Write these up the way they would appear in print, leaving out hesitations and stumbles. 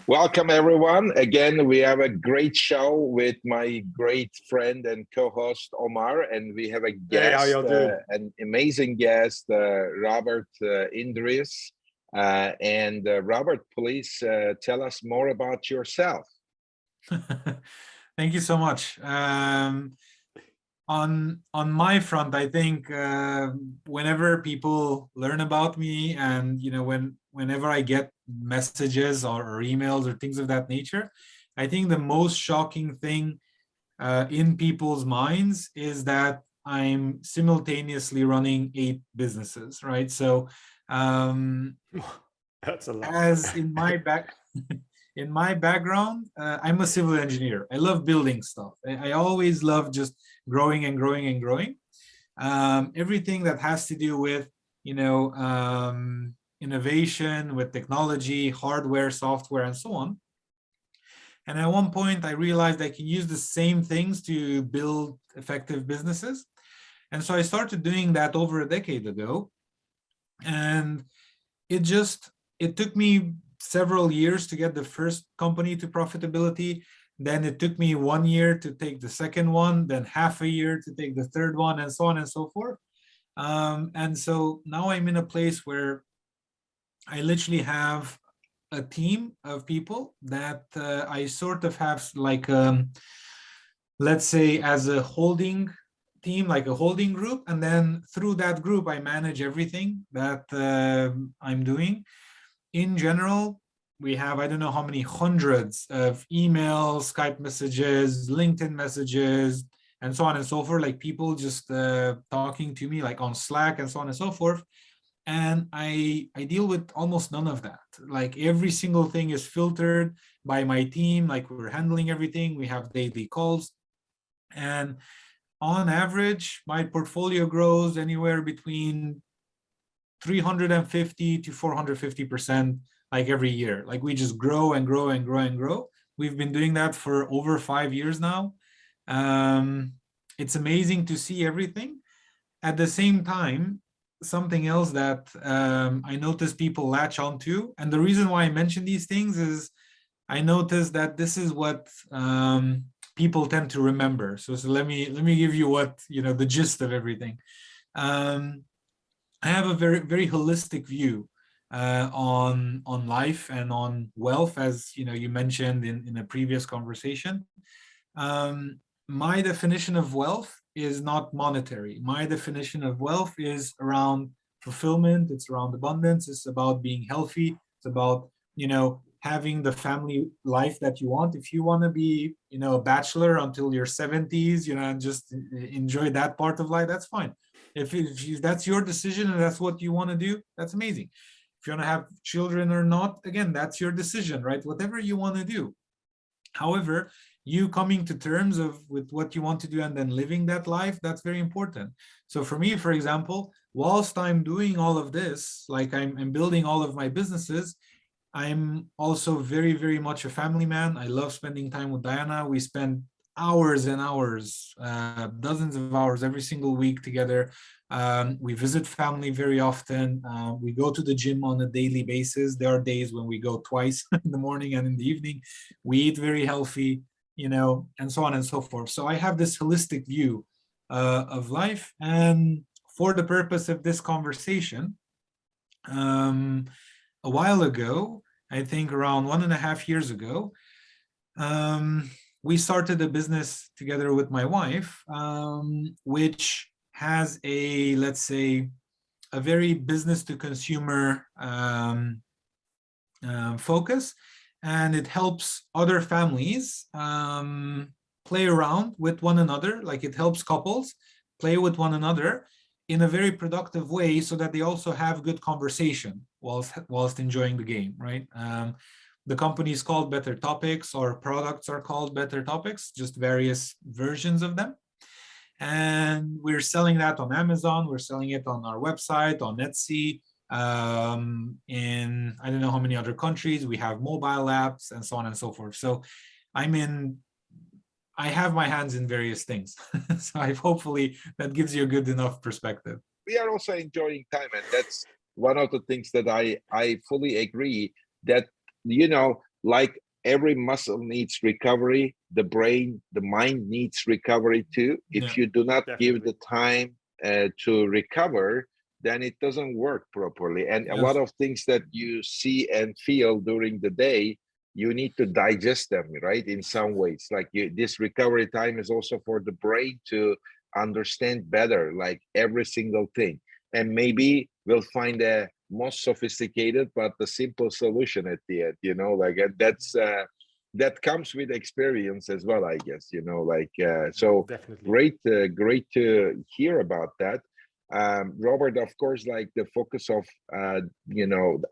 Welcome, everyone. Again, we have a great show with my great friend and co-host, Omar, and we have a Hey, how guest, y'all doing? an amazing guest, Robert Indries. Robert, please tell us more about yourself. Thank you so much. On my front, I think whenever people learn about me, and whenever I get messages or emails or things of that nature, I think the most shocking thing in people's minds is that I'm simultaneously running 8 businesses, right? So That's a lot. as in my in my background, I'm a civil engineer. I love building stuff. I always love just growing and growing and growing. Everything that has to do with, innovation, with technology, hardware, software, and so on. And at one point, I realized I can use the same things to build effective businesses. And so I started doing that over a decade ago. And it took me several years to get the first company to profitability. Then it took me 1 year to take the second one, then half a year to take the third one, and so on and so forth. And so now I'm in a place where I literally have a team of people that I sort of have like, let's say, as a holding team, like a holding group. And then through that group, I manage everything that I'm doing. In general, we have, I don't know how many hundreds of emails, Skype messages, LinkedIn messages, and so on and so forth, like people just talking to me like on Slack and so on and so forth. And I deal with almost none of that. Like every single thing is filtered by my team, like we're handling everything. We have daily calls. And on average, my portfolio grows anywhere between 350 to 450%, like every year. Like we just grow and grow and grow and grow. We've been doing that for over 5 years now. It's amazing to see everything. At the same time, something else that I notice people latch onto, and the reason why I mention these things is I notice that this is what people tend to remember. So let me give you what, the gist of everything. I have a very, very holistic view on life and on wealth, as you mentioned in a previous conversation. My definition of wealth is not monetary. My definition of wealth is around fulfillment. It's around abundance. It's about being healthy. It's about having the family life that you want. If you want to be a bachelor until your 70s, and just enjoy that part of life, that's fine. If that's your decision and that's what you want to do, that's amazing. If you want to have children or not, again, that's your decision, right? Whatever you want to do. However, you coming to terms with what you want to do and then living that life, that's very important. So for me, for example, whilst I'm doing all of this, like I'm building all of my businesses, I'm also very, very much a family man. I love spending time with Diana. We spend hours and hours, dozens of hours every single week together. We visit family very often. We go to the gym on a daily basis. There are days when we go twice in the morning and in the evening. We eat very healthy, and so on and so forth. So I have this holistic view of life. And for the purpose of this conversation, a while ago, I think around 1.5 years ago, we started a business together with my wife, which has a, let's say, a very business to consumer focus, and it helps other families play around with one another. Like it helps couples play with one another in a very productive way, so that they also have good conversation whilst enjoying the game, right? The company is called Better Topics, or products are called Better Topics, just various versions of them. And we're selling that on Amazon. We're selling it on our website, on Etsy, in I don't know how many other countries. We have mobile apps and so on and so forth. So I have my hands in various things. So hopefully that gives you a good enough perspective. We are also enjoying time, and that's one of the things that I fully agree that, like every muscle needs recovery, the brain, the mind needs recovery too. Yeah. If you do not give Definitely. the time to recover, then it doesn't work properly. And a Yes. lot of things that you see and feel during the day, you need to digest them, right? In some ways, like this recovery time is also for the brain to understand better, like every single thing. And maybe we'll find a most sophisticated but the simple solution at the end, like, and that's that comes with experience as well, I guess, like, so Definitely. great to hear about that. Robert, of course, like the focus of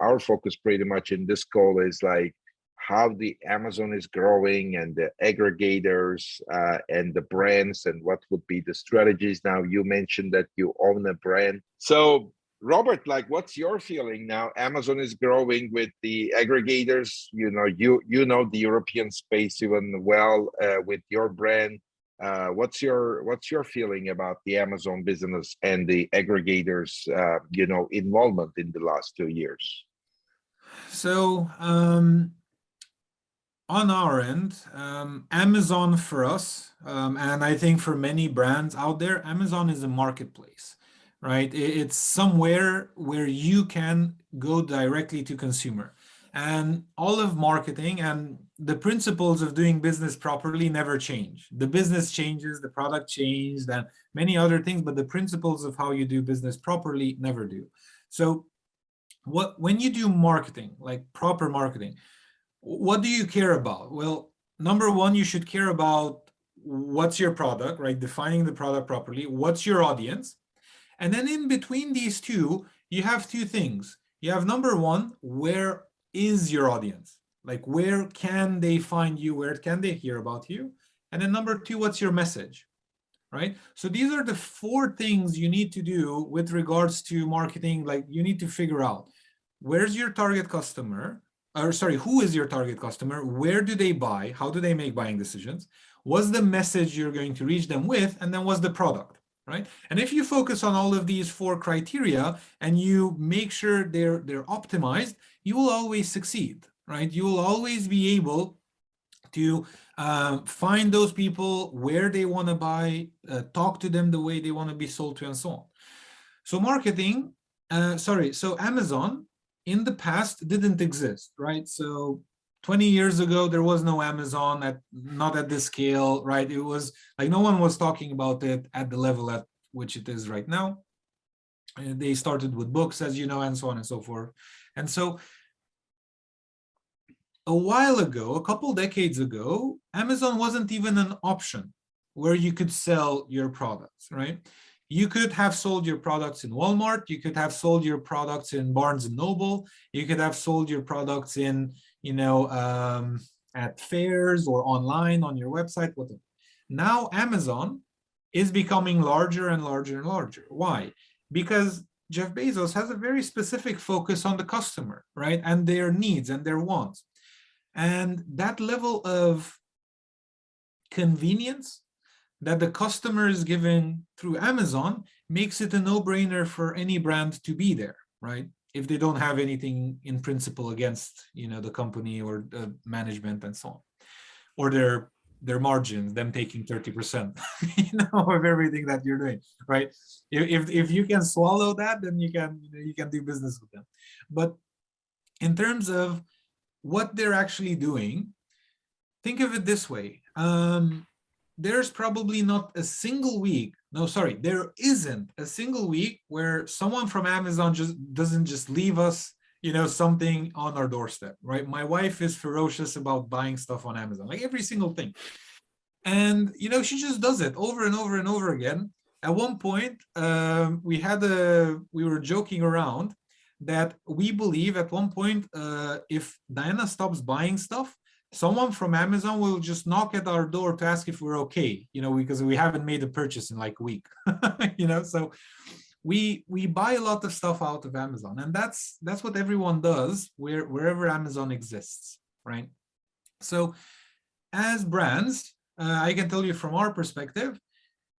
our focus pretty much in this call is like how the Amazon is growing and the aggregators and the brands and what would be the strategies. Now you mentioned that you own a brand, so Robert, like, what's your feeling now? Amazon is growing with the aggregators. You know the European space even well with your brand. What's your feeling about the Amazon business and the aggregators? Involvement in the last 2 years. So on our end, Amazon for us, and I think for many brands out there, Amazon is a marketplace, right? It's somewhere where you can go directly to consumer. And all of marketing and the principles of doing business properly never change. The business changes, the product changes, and many other things, but the principles of how you do business properly never do. So when you do marketing, like proper marketing, what do you care about? Well, number one, you should care about what's your product, right? Defining the product properly. What's your audience? And then in between these two, you have two things. You have number one, where is your audience? Like, where can they find you? Where can they hear about you? And then number two, what's your message? Right? So these are the four things you need to do with regards to marketing. Like, you need to figure out where's your target customer, or sorry, who is your target customer? Where do they buy? How do they make buying decisions? What's the message you're going to reach them with? And then what's the product, right? And if you focus on all of these four criteria and you make sure they're optimized, you will always succeed, right? You will always be able to find those people where they want to buy, talk to them the way they want to be sold to, and so on. So so Amazon in the past didn't exist, right? So 20 years ago, there was no Amazon, not at this scale, right? It was like no one was talking about it at the level at which it is right now. They started with books, as you know, and so on and so forth. And so a while ago, a couple decades ago, Amazon wasn't even an option where you could sell your products, right? You could have sold your products in Walmart. You could have sold your products in Barnes and Noble. You could have sold your products in, at fairs or online on your website, whatever. Now Amazon is becoming larger and larger and larger. Why? Because Jeff Bezos has a very specific focus on the customer, right? And their needs and their wants. And that level of convenience that the customer is given through Amazon makes it a no-brainer for any brand to be there, right? If they don't have anything in principle against, the company or the management and so on, or their margins, them taking 30%, of everything that you're doing, right? If you can swallow that, then you can do business with them. But in terms of what they're actually doing, think of it this way. There's probably not a single week, there isn't a single week where someone from Amazon doesn't just leave us, something on our doorstep, right? My wife is ferocious about buying stuff on Amazon, like every single thing. And, she just does it over and over and over again. At one point, we were joking around that we believe at one point, if Diana stops buying stuff, someone from Amazon will just knock at our door to ask if we're okay, because we haven't made a purchase in like a week, so we buy a lot of stuff out of Amazon, and that's what everyone does wherever Amazon exists, right? So as brands, I can tell you from our perspective,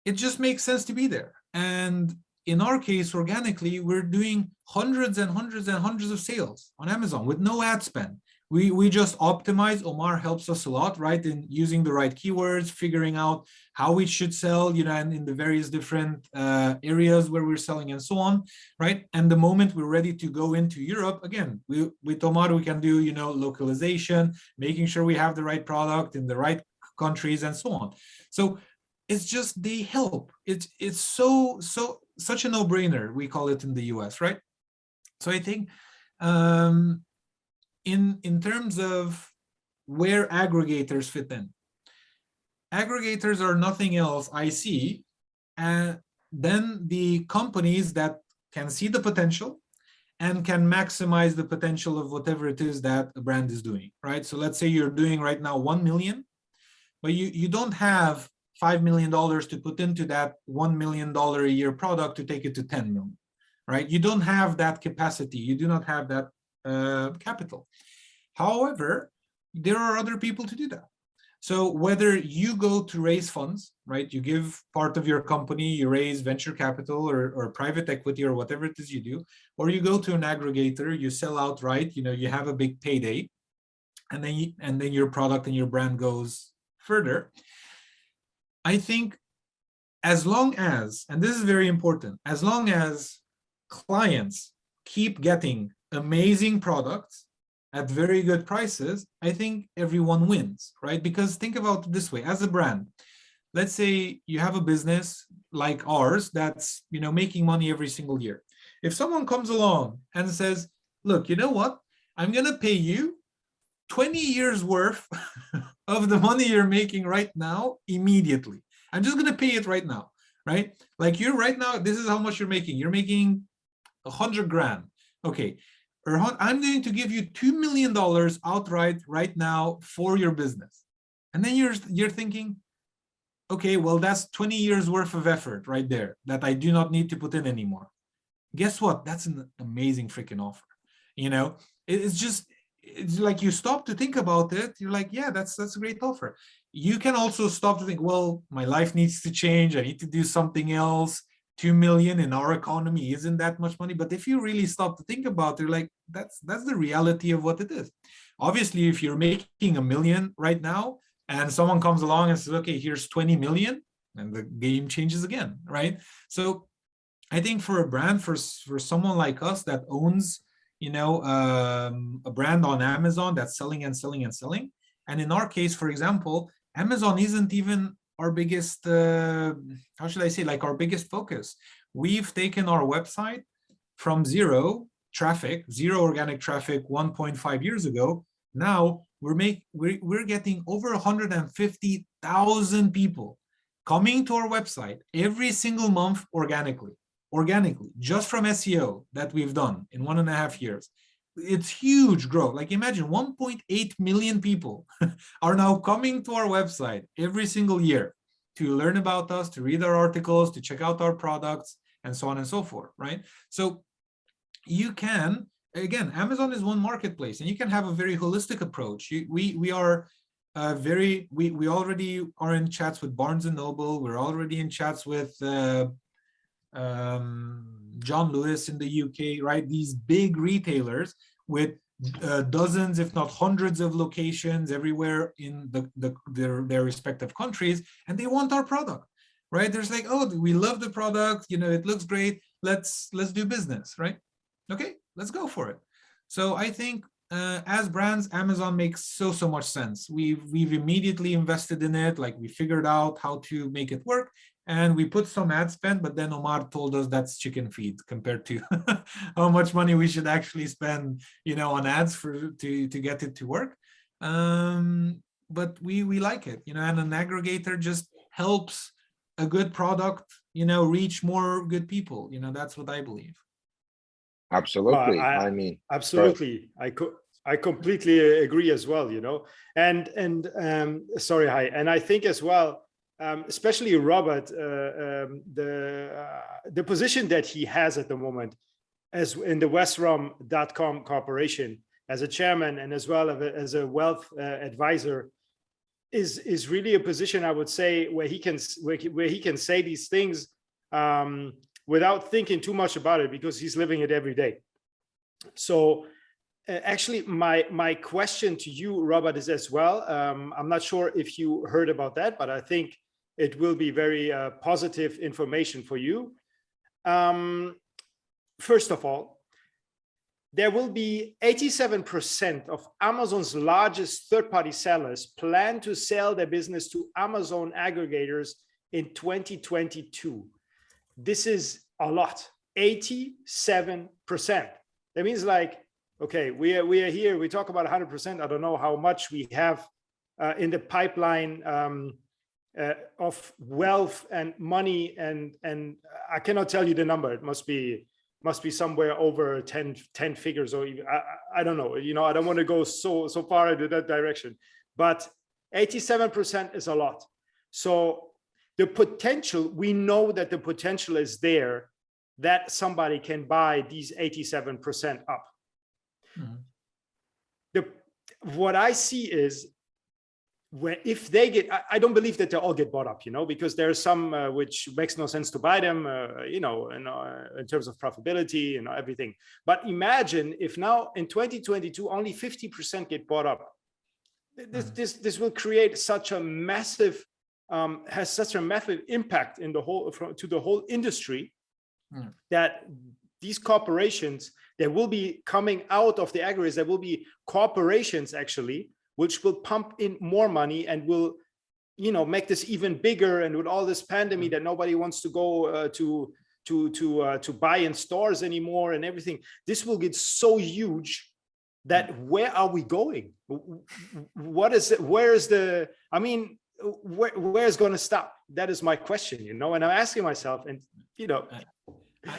it just makes sense to be there. And in our case, organically, we're doing hundreds and hundreds and hundreds of sales on Amazon with no ad spend. We just optimize. Omar helps us a lot, right, in using the right keywords, figuring out how we should sell, and in the various different areas where we're selling and so on, right? And the moment we're ready to go into Europe, again, with Omar, we can do, localization, making sure we have the right product in the right countries and so on. So it's just, they help. It's such a no-brainer, we call it in the US, right? So I think in terms of where aggregators fit in, aggregators are nothing else I see than the companies that can see the potential and can maximize the potential of whatever it is that a brand is doing, right? So let's say you're doing right now 1 million, but you don't have $5 million to put into that $1 million a year product to take it to 10 million, right? You don't have that capacity. You do not have that capital. However, there are other people to do that. So whether you go to raise funds, right? You give part of your company, you raise venture capital or private equity or whatever it is you do, or you go to an aggregator, you sell outright, you have a big payday, and then your product and your brand goes further. I think as long as, and this is very important, as long as clients keep getting amazing products at very good prices, I think everyone wins, right? Because think about it this way, as a brand, let's say you have a business like ours that's, making money every single year. If someone comes along and says, look, you know what? I'm going to pay you 20 years worth of the money you're making right now immediately. I'm just going to pay it right now, right? Like you right now, this is how much you're making. You're making 100 grand. Okay. I'm going to give you $2 million outright right now for your business. And then you're thinking, okay, well, that's 20 years worth of effort right there that I do not need to put in anymore. Guess what? That's an amazing freaking offer. It's like you stop to think about it. You're like, yeah, that's a great offer. You can also stop to think, well, my life needs to change. I need to do something else. 2 million in our economy isn't that much money. But if you really stop to think about it, you're like, that's the reality of what it is. Obviously, if you're making $1 million right now and someone comes along and says, okay, here's 20 million, and the game changes again, right? So I think for a brand, for someone like us that owns, a brand on Amazon that's selling and selling and selling, and in our case, for example, Amazon isn't even our biggest, how should I say, like our biggest focus. We've taken our website from zero organic traffic 1.5 years ago. Now we're getting over 150,000 people coming to our website every single month organically, just from SEO that we've done in 1.5 years. It's huge growth. Like imagine 1.8 million people are now coming to our website every single year to learn about us, to read our articles, to check out our products, and so on and so forth, right? So you can, again, Amazon is one marketplace, and you can have a very holistic approach. We already are in chats with Barnes and Noble. We're already in chats with John Lewis in the UK, right? These big retailers with dozens, if not hundreds of locations everywhere in their respective countries, and they want our product, right? There's like, oh, we love the product, it looks great. Let's do business, right? Okay, let's go for it. So I think as brands, Amazon makes so much sense. We've immediately invested in it. Like we figured out how to make it work, and we put some ad spend, but then Omar told us that's chicken feed compared to how much money we should actually spend, on ads to get it to work. But we like it, and an aggregator just helps a good product, reach more good people. That's what I believe. Absolutely. I mean, absolutely. I completely agree as well, and sorry, hi. And I think as well, especially Robert, the position that he has at the moment as in the Westrom.com Corporation as a chairman and as well as a wealth advisor is really a position, I would say, where he can say these things without thinking too much about it, because he's living it every day. So Actually, my question to you, Robert, is as well. I'm not sure if you heard about that, but I think it will be very positive information for you. First of all, there will be 87% of Amazon's largest third-party sellers plan to sell their business to Amazon aggregators in 2022. This is a lot, 87%. That means like, okay, we are here, we talk about 100%. I don't know how much we have in the pipeline of wealth and money, and I cannot tell you the number. It must be somewhere over 10 figures, or even, I don't know. You know, I don't want to go so far into that direction, but 87% is a lot. So the potential, we know that the potential is there that somebody can buy these 87% up. Mm-hmm. What I see is, where if they get, I don't believe that they all get bought up, you know, because there are some which makes no sense to buy them, you know, in terms of profitability, you know, everything. But imagine if now in 2022 only 50% get bought up. This will create such a massive, has such a massive impact in the whole, to the whole industry, that these corporations, they will be coming out of the aggregators. There will be corporations actually which will pump in more money and will, you know, make this even bigger. And with all this pandemic that nobody wants to go to buy in stores anymore and everything, this will get so huge that where are we going? What is it? Where is the? I mean, where is going to stop? That is my question, you know. And I'm asking myself, and you know,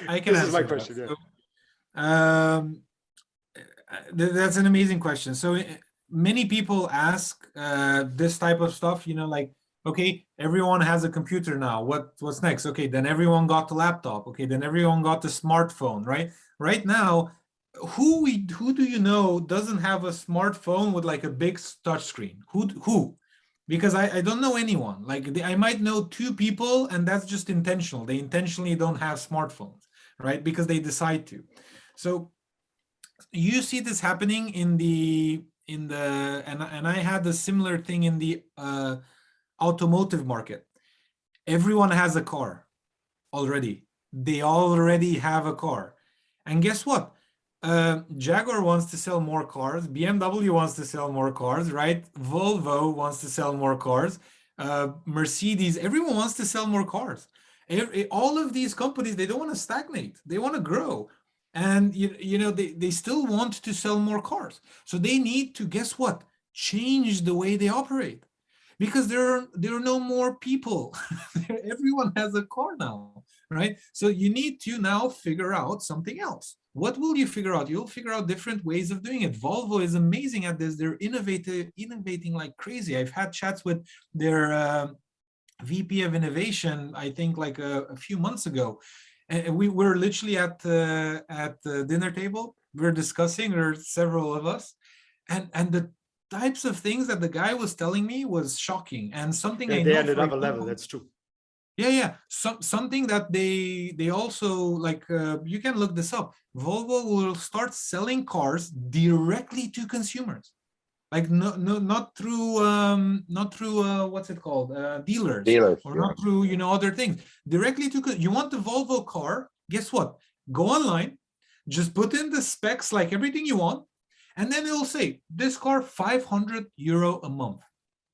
I can. This is my question. Yeah. That's an amazing question. So many people ask this type of stuff, you know, like, okay, everyone has a computer now. What's next? Okay, then everyone got the laptop. Okay, then everyone got the smartphone, right? Right now, who do you know doesn't have a smartphone with like a big touch screen? Who? Because I don't know anyone. Like I might know 2 people, and that's just intentional. They intentionally don't have smartphones, right? Because they decide to. So you see this happening in the and I had a similar thing in the automotive market. Everyone has a car already. They already have a car. And guess what? Jaguar wants to sell more cars. BMW wants to sell more cars, right? Volvo wants to sell more cars. Mercedes, everyone wants to sell more cars. All of these companies, they don't want to stagnate. They want to grow. And you know, they still want to sell more cars. So they need to, guess what? Change the way they operate. Because there are no more people. Everyone has a car now, right? So you need to now figure out something else. What will you figure out? You'll figure out different ways of doing it. Volvo is amazing at this. They're innovating like crazy. I've had chats with their VP of innovation, I think like a few months ago. And we were literally at the dinner table. We're discussing, there are several of us, and the types of things that the guy was telling me was shocking, and something I know they ended up a level. That's true. Yeah. Something that they also like. You can look this up. Volvo will start selling cars directly to consumers, like not through what's it called, dealers, or not through, you know, other things. Directly to, you want the Volvo car, guess what? Go online, just put in the specs, like everything you want, and then it will say this car €500 a month.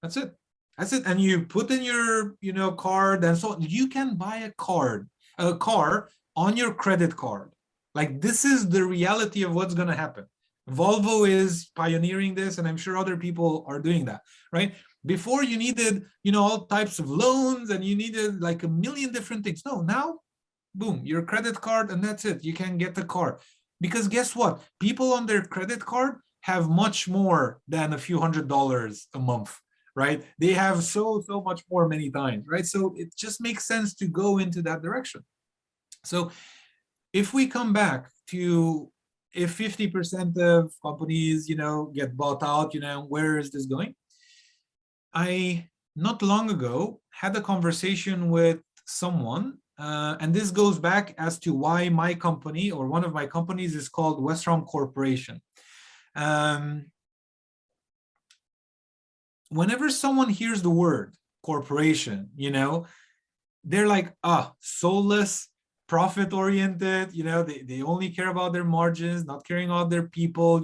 That's it. And you put in your, you know, card, and so you can buy a car on your credit card. Like, this is the reality of what's going to happen. Volvo is pioneering this, and I'm sure other people are doing that, right? Before, you needed, you know, all types of loans, and you needed like a million different things. No, now, boom, your credit card, and that's it. You can get the car. Because guess what? People on their credit card have much more than a few $100s a month, right? They have so much more many times, right? So it just makes sense to go into that direction. So if we come back to, if 50% of companies, you know, get bought out, you know, where is this going? I, not long ago, had a conversation with someone, and this goes back as to why my company, or one of my companies, is called Westrom Corporation. Whenever someone hears the word corporation, they're like, soulless, profit oriented, they only care about their margins, not caring about their people,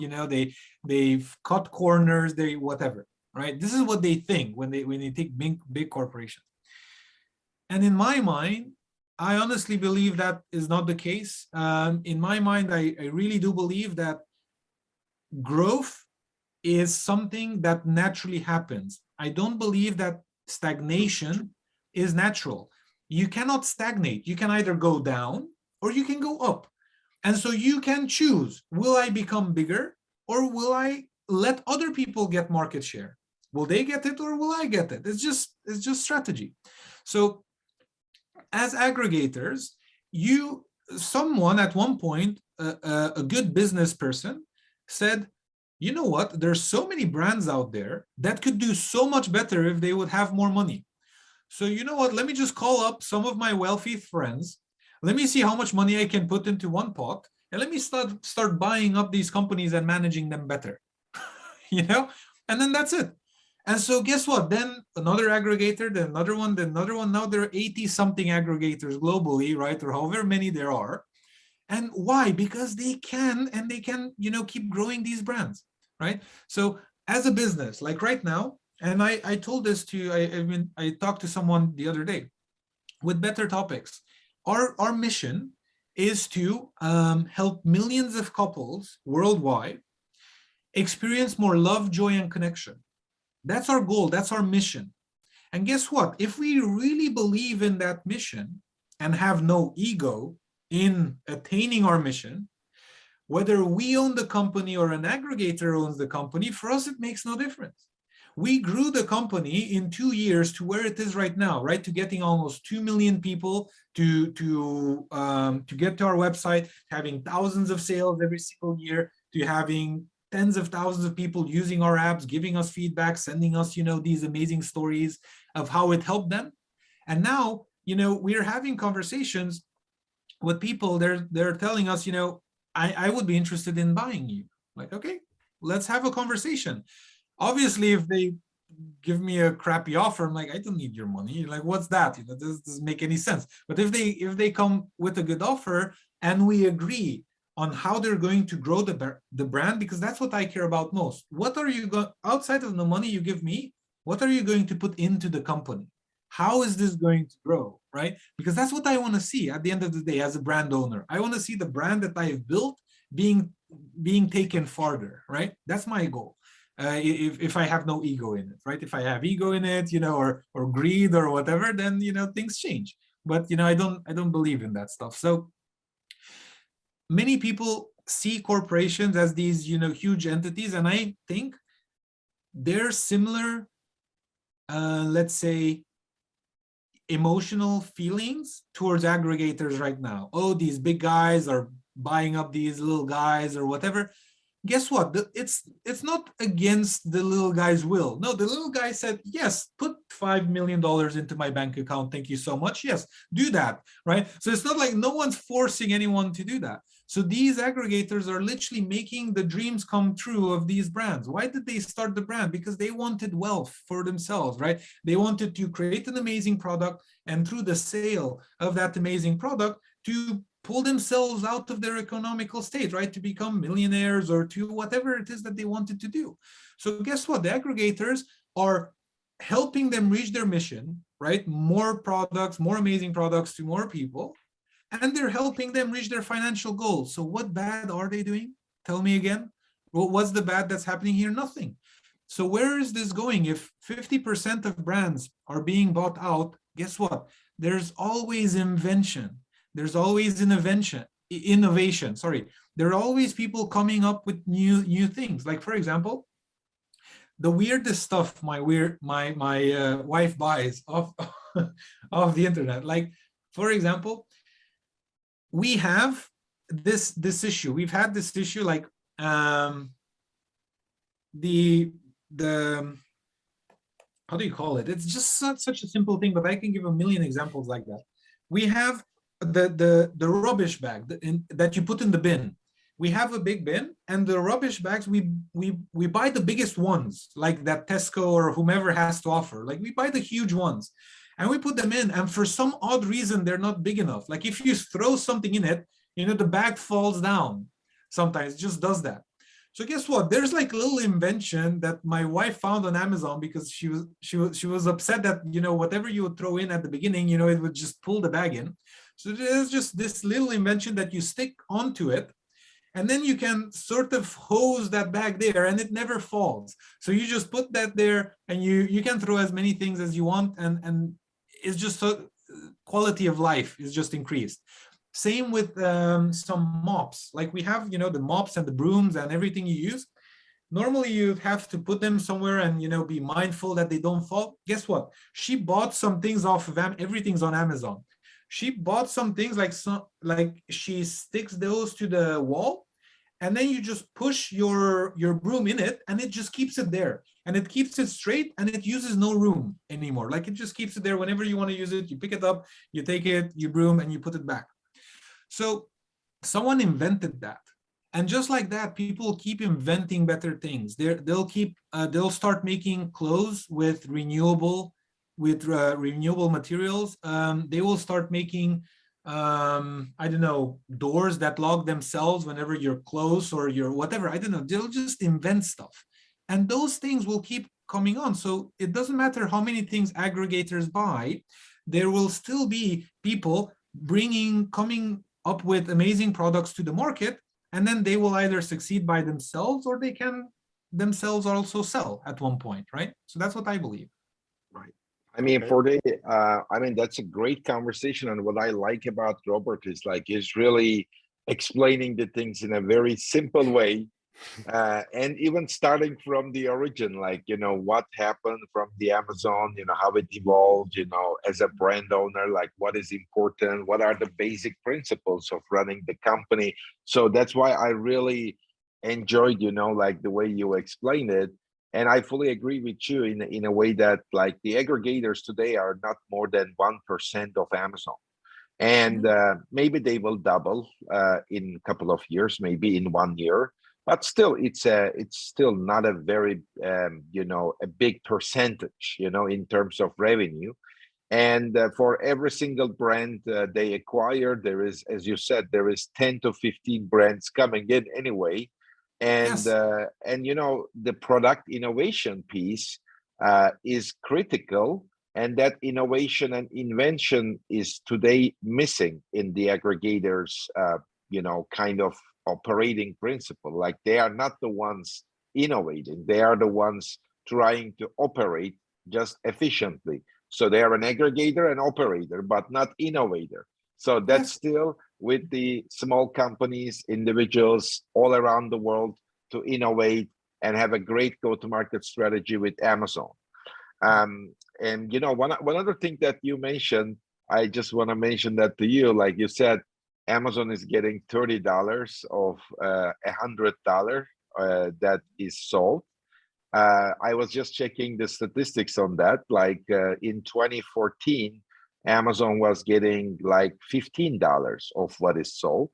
they've cut corners, they whatever, right? This is what they think when they take big corporations. And in my mind, I honestly believe that is not the case. In my mind, I really do believe that growth is something that naturally happens. I don't believe that stagnation is natural. You cannot stagnate. You can either go down or you can go up. And so you can choose, will I become bigger or will I let other people get market share? Will they get it or will I get it? It's just strategy. So as aggregators, someone at one point, a good business person said, you know what, there's so many brands out there that could do so much better if they would have more money. So you know what, let me just call up some of my wealthy friends. Let me see how much money I can put into one pot, and let me start buying up these companies and managing them better. And then that's it. And so guess what? Then another aggregator, then another one, then another one. Now there are 80-something aggregators globally, right? Or however many there are. And why? Because they can, and they can, keep growing these brands, right? So as a business, like right now, and I told this to, I talked to someone the other day with Better Topics. Our mission is to help millions of couples worldwide experience more love, joy, and connection. That's our goal. That's our mission. And guess what? If we really believe in that mission and have no ego in attaining our mission, whether we own the company or an aggregator owns the company, for us, it makes no difference. We grew the company in 2 years to where it is right now, right? To getting almost 2 million people to get to our website, having thousands of sales every single year, to having tens of thousands of people using our apps, giving us feedback, sending us, these amazing stories of how it helped them. And now, we're having conversations with people. They're telling us, I would be interested in buying you. Like, okay, let's have a conversation. Obviously, if they give me a crappy offer, I'm like, I don't need your money. Like, what's that? This doesn't make any sense. But if they come with a good offer and we agree on how they're going to grow the brand, because that's what I care about most. What are you going, outside of the money you give me, what are you going to put into the company? How is this going to grow, right? Because that's what I want to see at the end of the day as a brand owner. I want to see the brand that I've built being taken farther, right? That's my goal. If I have no ego in it, right? If I have ego in it, or greed or whatever, then things change. But I don't believe in that stuff. So many people see corporations as these huge entities, and I think they're similar, let's say, emotional feelings towards aggregators right now. Oh, these big guys are buying up these little guys or whatever. Guess what? It's not against the little guy's will. No, the little guy said, yes, put $5 million into my bank account. Thank you so much. Yes, do that, right? So it's not like no one's forcing anyone to do that. So these aggregators are literally making the dreams come true of these brands. Why did they start the brand? Because they wanted wealth for themselves, right? They wanted to create an amazing product, and through the sale of that amazing product, to pull themselves out of their economical state, right? To become millionaires or to whatever it is that they wanted to do. So guess what? The aggregators are helping them reach their mission, right? More products, more amazing products to more people, and they're helping them reach their financial goals. So what bad are they doing? Tell me again. Well, what's the bad that's happening here? Nothing. So where is this going? If 50% of brands are being bought out, guess what? There's always invention. There's always innovation. Sorry. There are always people coming up with new things. Like, for example, the weirdest stuff my wife buys off of the internet. Like, for example, we have this issue. We've had this issue, like the how do you call it? It's just such a simple thing, but I can give a million examples like that. We have the rubbish bag that you put in the bin. we have a big bin, and the rubbish bags, we buy the biggest ones, like that Tesco or whomever has to offer. Like we buy the huge ones and we put them in, and for some odd reason, they're not big enough. Like if you throw something in it, you know, the bag falls down. Sometimes it just does that. So guess what? There's like a little invention that my wife found on Amazon, because she was upset that, you know, whatever you would throw in at the beginning, you know, it would just pull the bag in. So there's just this little invention that you stick onto it, and then you can sort of hose that bag there, and it never falls. So you just put that there, and you can throw as many things as you want, and it's just so quality of life is just increased. Same with some mops. Like we have, you know, the mops and the brooms and everything you use. Normally you have to put them somewhere and, you know, be mindful that they don't fall. Guess what? She bought some things off of everything's on Amazon. She bought some things like she sticks those to the wall, and then you just push your broom in it, and it just keeps it there, and it keeps it straight, and it uses no room anymore. Like it just keeps it there. Whenever you want to use it, you pick it up, you take it, you broom, and you put it back. So someone invented that, and just like that, people keep inventing better things. They'll start making clothes with renewable materials. They will start making I don't know, doors that lock themselves whenever you're close or you're whatever. I don't know. They'll just invent stuff, and those things will keep coming on. So it doesn't matter how many things aggregators buy, there will still be people coming up with amazing products to the market, and then they will either succeed by themselves, or they can themselves also sell at one point, right? So that's what I believe. Right. I mean, that's a great conversation. And what I like about Robert is like, he's really explaining the things in a very simple way. And even starting from the origin, like, you know, what happened from the Amazon, you know, how it evolved, you know, as a brand owner, like what is important, what are the basic principles of running the company. So that's why I really enjoyed, you know, like the way you explained it. And I fully agree with you in a way that like the aggregators today are not more than 1% of Amazon. And maybe they will double in a couple of years, maybe in 1 year. But still, it's still not a very you know, a big percentage, you know, in terms of revenue. And for every single brand they acquire, there is, as you said, there is 10 to 15 brands coming in anyway. And Yes. and you know, the product innovation piece is critical, and that innovation and invention is today missing in the aggregators you know, kind of operating principle. Like they are not the ones innovating, they are the ones trying to operate just efficiently. So they are an aggregator and operator, but not innovator. So that's Yes. still with the small companies, individuals all around the world to innovate and have a great go-to-market strategy with Amazon. And you know, one other thing that you mentioned, I just want to mention that to you. Like you said, Amazon is getting $30 of $100 that is sold. I was just checking the statistics on that. Like in 2014, Amazon was getting like $15 of what is sold.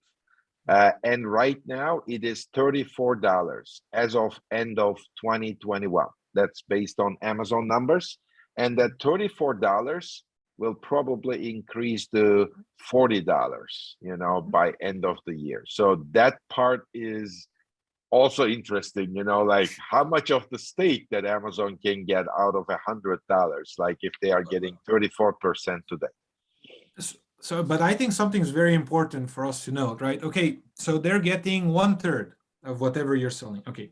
And right now it is $34 as of end of 2021. That's based on Amazon numbers. And that $34 will probably increase to $40, you know, by end of the year. So that part is also interesting, you know, like how much of the stake that Amazon can get out of $100, like if they are getting 34% today. So, but I think something's very important for us to note, right? Okay, so they're getting 1/3 of whatever you're selling. Okay,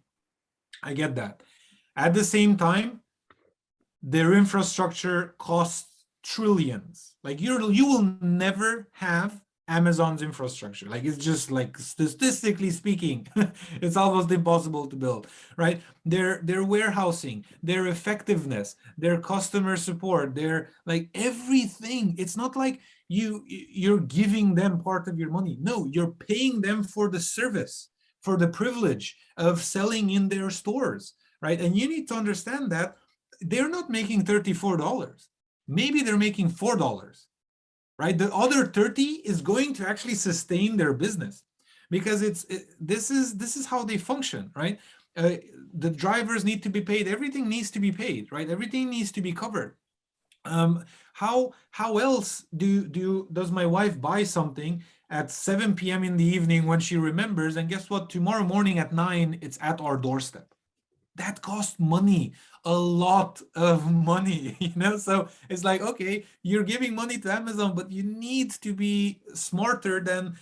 I get that. At the same time, their infrastructure costs trillions. Like you will never have Amazon's infrastructure. Like it's just like statistically speaking, it's almost impossible to build, right? Their warehousing, their effectiveness, their customer support, their like everything. It's not like you're giving them part of your money. No, you're paying them for the service, for the privilege of selling in their stores, right? And you need to understand that they're not making $34. Maybe they're making $4, right? The other 30 is going to actually sustain their business, because this is how they function, right? The drivers need to be paid, everything needs to be paid, right? Everything needs to be covered. How else does my wife buy something at 7 p.m. in the evening when she remembers, and guess what, tomorrow morning at 9 it's at our doorstep? That costs money, a lot of money, so it's like, okay, you're giving money to Amazon, but you need to be smarter than,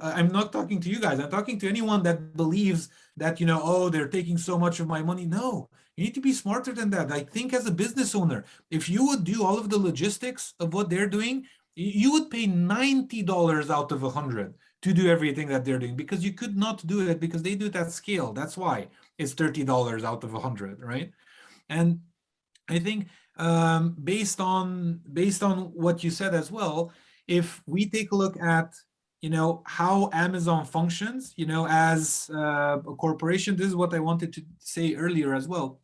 I'm not talking to you guys, I'm talking to anyone that believes that, oh, they're taking so much of my money. No, you need to be smarter than that. I think as a business owner, if you would do all of the logistics of what they're doing, you would pay $90 out of 100 to do everything that they're doing, because you could not do it because they do it at scale. That's why it's $30 out of 100, right? And I think based on what you said as well, if we take a look at how Amazon functions, as a corporation, this is what I wanted to say earlier as well,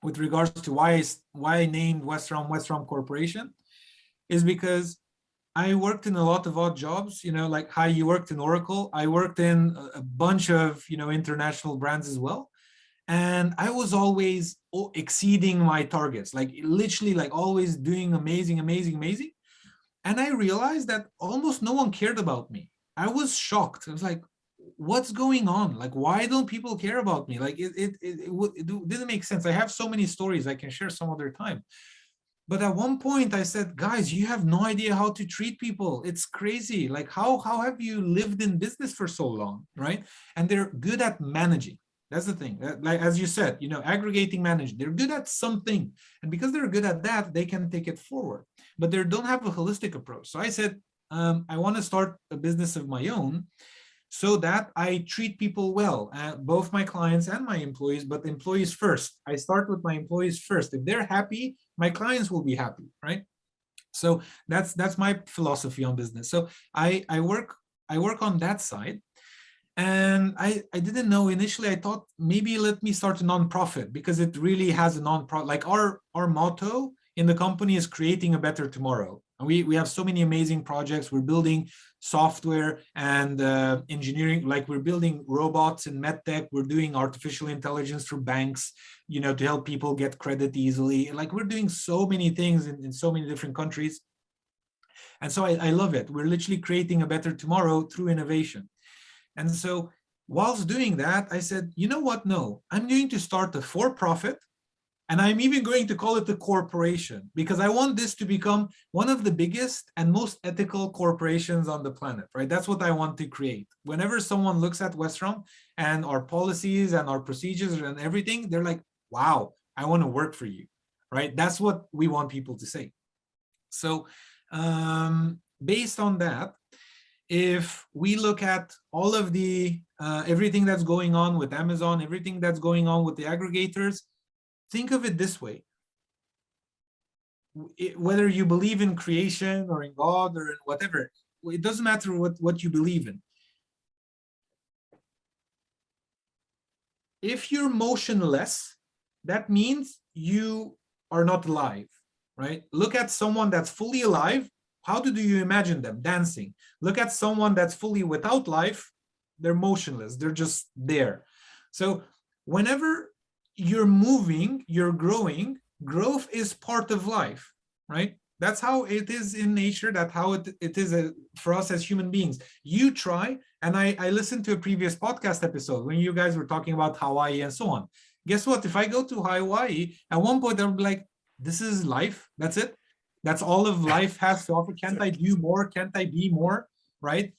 with regards to why I named Westrom Corporation, is because I worked in a lot of odd jobs, like how you worked in Oracle. I worked in a bunch of, international brands as well. And I was always exceeding my targets, like literally like always doing amazing. And I realized that almost no one cared about me. I was shocked. I was like, what's going on? Like, why don't people care about me? Like it didn't make sense. I have so many stories I can share some other time. But at one point I said, guys, you have no idea how to treat people. It's crazy. Like, how have you lived in business for so long, right? And they're good at managing. That's the thing. Like, as you said, aggregating, manage. They're good at something. And because they're good at that, they can take it forward. But they don't have a holistic approach. So I said, I want to start a business of my own, so that I treat people well, both my clients and my employees, but employees first. I start with my employees first. If they're happy, my clients will be happy, right? So that's my philosophy on business. So I work on that side. And I didn't know initially. I thought maybe let me start a nonprofit, because it really has a nonprofit. Like our motto in the company is creating a better tomorrow. And we have so many amazing projects. We're building software and engineering, like we're building robots in medtech. We're doing artificial intelligence for banks, to help people get credit easily. Like we're doing so many things in so many different countries. And so I love it. We're literally creating a better tomorrow through innovation. And so whilst doing that, I said, you know what? No, I'm going to start a for-profit, and I'm even going to call it a corporation, because I want this to become one of the biggest and most ethical corporations on the planet, right? That's what I want to create. Whenever someone looks at Westrom and our policies and our procedures and everything, they're like, wow, I want to work for you, right? That's what we want people to say. So based on that, if we look at all of the everything that's going on with Amazon, everything that's going on with the aggregators, think of it this way. Whether you believe in creation or in God or in whatever, it doesn't matter what you believe in. If you're motionless, that means you are not alive, right? Look at someone that's fully alive. How do you imagine them dancing? Look at someone that's fully without life. They're motionless. They're just there. So whenever you're moving, you're growing. Growth is part of life, right? That's how it is in nature. That's how it is for us as human beings. You try, and I listened to a previous podcast episode when you guys were talking about Hawaii and so on. Guess what? If I go to Hawaii, at one point I'll be like, this is life. That's it. That's all of life has to offer. Can't I do more? Can't I be more? Right?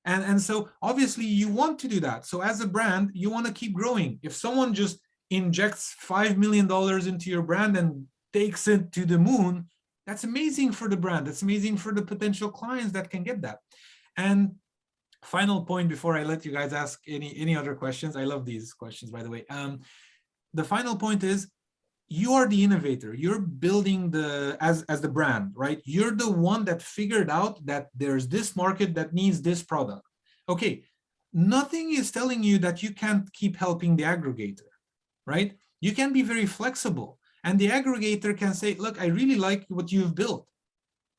And so obviously you want to do that. So as a brand, you want to keep growing. If someone just injects $5 million into your brand and takes it to the moon, that's amazing for the brand. That's amazing for the potential clients that can get that. And final point before I let you guys ask any other questions. I love these questions, by the way. The final point is, you are the innovator. You're building as the brand, right? You're the one that figured out that there's this market that needs this product. Okay, nothing is telling you that you can't keep helping the aggregator, right? You can be very flexible, and the aggregator can say, look, I really like what you've built.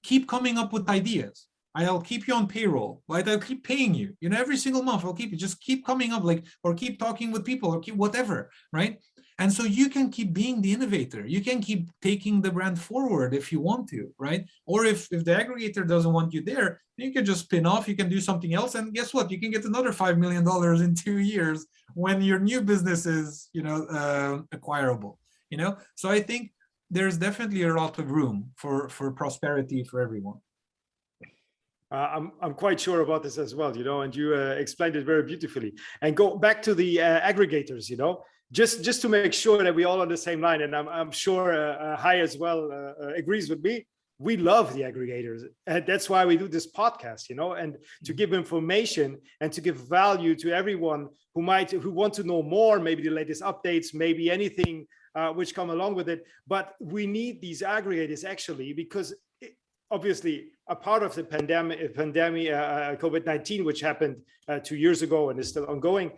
Keep coming up with ideas. I'll keep you on payroll, right? I'll keep paying you, every single month. I'll just keep coming up, like, or keep talking with people, or keep whatever, right? And so you can keep being the innovator. You can keep taking the brand forward if you want to, right? Or if the aggregator doesn't want you there, you can just spin off, you can do something else. And guess what? You can get another $5 million in 2 years when your new business is, acquirable, So I think there's definitely a lot of room for prosperity for everyone. I'm quite sure about this as well, and you explained it very beautifully. And go back to the aggregators, just to make sure that we're all on the same line. And I'm sure Hai as well agrees with me. We love the aggregators, and that's why we do this podcast, and to give information and to give value to everyone who want to know more, maybe the latest updates, maybe anything which come along with it. But we need these aggregators actually, because obviously a part of the pandemic, COVID-19, which happened 2 years ago and is still ongoing,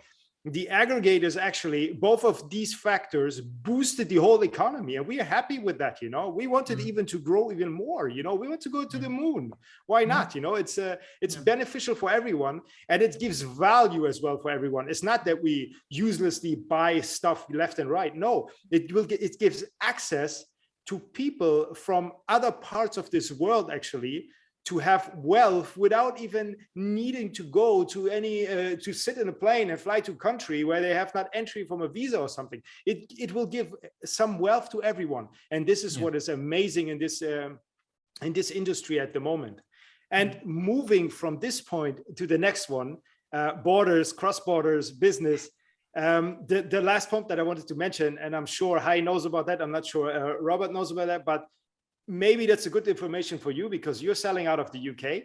the aggregators actually, both of these factors boosted the whole economy, and we are happy with that. We wanted even to grow even more. We want to go to the moon. Why not? It's beneficial for everyone, and it gives value as well for everyone. It's not that we uselessly buy stuff left and right. No, it gives access to people from other parts of this world actually to have wealth without even needing to go to to sit in a plane and fly to a country where they have not entry from a visa or something. It will give some wealth to everyone. And this is what is amazing in this industry at the moment. And moving from this point to the next one, borders, cross borders, business. The last point that I wanted to mention, and I'm sure Hai knows about that, I'm not sure Robert knows about that, but maybe that's a good information for you because you're selling out of the UK.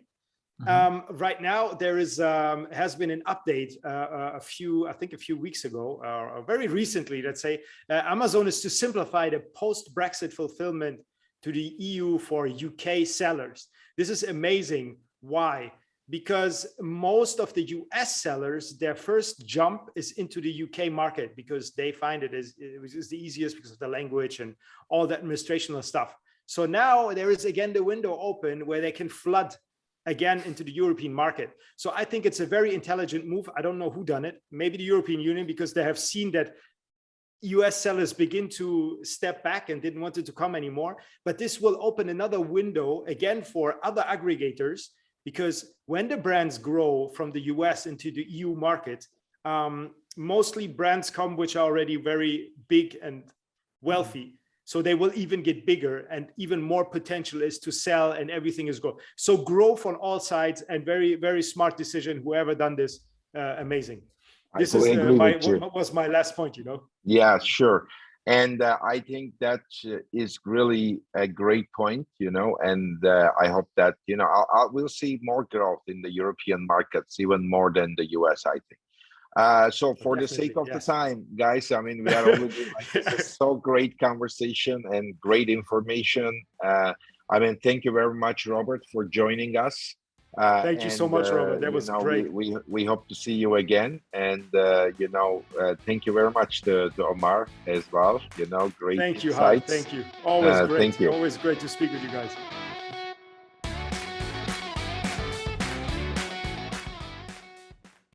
Right now, there has been an update a few weeks ago, or very recently, let's say. Amazon is to simplify the post-Brexit fulfillment to the EU for UK sellers. This is amazing. Why? Because most of the US sellers, their first jump is into the UK market because they find it is the easiest because of the language and all the administrative stuff. So now there is again the window open where they can flood again into the European market. So I think it's a very intelligent move. I don't know who done it. Maybe the European Union, because they have seen that US sellers begin to step back and didn't want it to come anymore. But this will open another window again for other aggregators, because when the brands grow from the US into the EU market, mostly brands come which are already very big and wealthy. So they will even get bigger, and even more potential is to sell, and everything is growth. So growth on all sides, and very, very smart decision. Whoever done this, amazing. This is what was my last point, Yeah, sure. And I think that is really a great point, and I hope that, we'll see more growth in the European markets, even more than the US, I think. So for the sake of the time, guys, I mean, we are already this is so great conversation and great information. I mean, thank you very much, Robert, for joining us. Thank you so much, Robert. That was great. We hope to see you again, and thank you very much to Omar as well. Great. Thank you, Hai. Thank you. Always great. Thank you. Always great to speak with you guys.